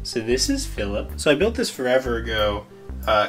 So this is Philip. So I built this forever ago,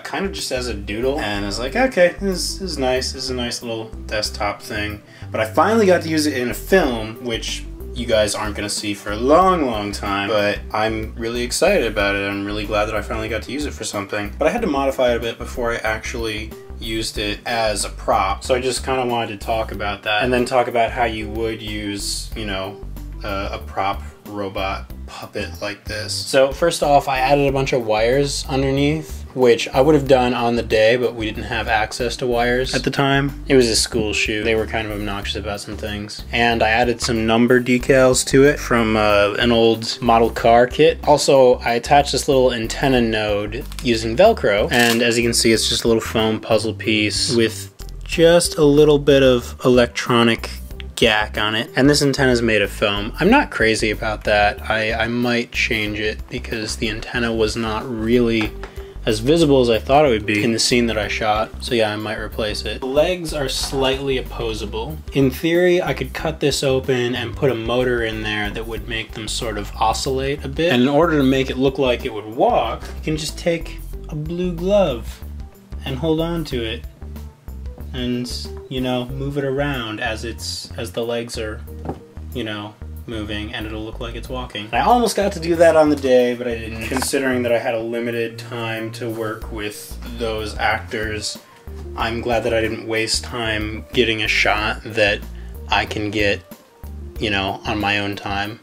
kind of just as a doodle, and I was like, okay, this is nice. This is a nice little desktop thing. But I finally got to use it in a film, which you guys aren't gonna see for a long time, but I'm really excited about it. I'm really glad that I finally got to use it for something. But I had to modify it a bit before I actually used it as a prop. So I just kind of wanted to talk about that, and then talk about how you would use, you know, a prop robot puppet like this. So first off, I added a bunch of wires underneath, which I would have done on the day, but we didn't have access to wires at the time. It was a school shoot. They were kind of obnoxious about some things. And I added some number decals to it from an old model car kit. Also, I attached this little antenna node using Velcro. And as you can see, it's just a little foam puzzle piece with just a little bit of electronic gack on it. And this antenna is made of foam. I'm not crazy about that. I might change it because the antenna was not really as visible as I thought it would be in the scene that I shot. So yeah, I might replace it. The legs are slightly opposable. In theory, I could cut this open and put a motor in there that would make them sort of oscillate a bit. And in order to make it look like it would walk, you can just take a blue glove and hold on to it and, you know, move it around as the legs are, you know, moving, and it'll look like it's walking. I almost got to do that on the day, but I didn't, considering that I had a limited time to work with those actors. I'm glad that I didn't waste time getting a shot that I can get, you know, on my own time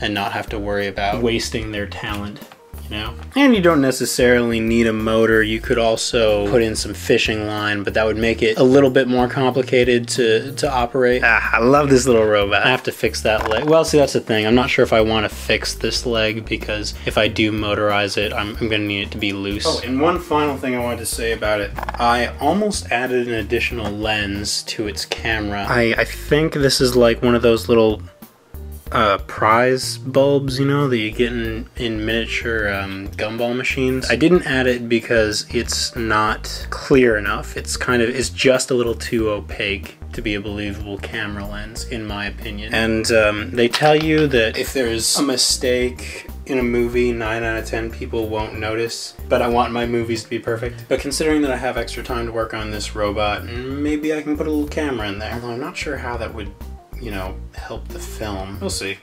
and not have to worry about wasting their talent, you know? And you don't necessarily need a motor. You could also put in some fishing line, but that would make it a little bit more complicated to operate. I love this little robot. I have to fix that leg. Well, see, that's the thing. I'm not sure if I want to fix this leg, because if I do motorize it, I'm gonna need it to be loose. Oh, and one final thing I wanted to say about it. I almost added an additional lens to its camera. I think this is like one of those little prize bulbs, you know, that you get in miniature gumball machines. I didn't add it because it's not clear enough. It's just a little too opaque to be a believable camera lens, in my opinion. And they tell you that if there's a mistake in a movie, 9 out of 10 people won't notice, but I want my movies to be perfect. But considering that I have extra time to work on this robot, maybe I can put a little camera in there. Although I'm not sure how that would, you know, help the film. We'll see.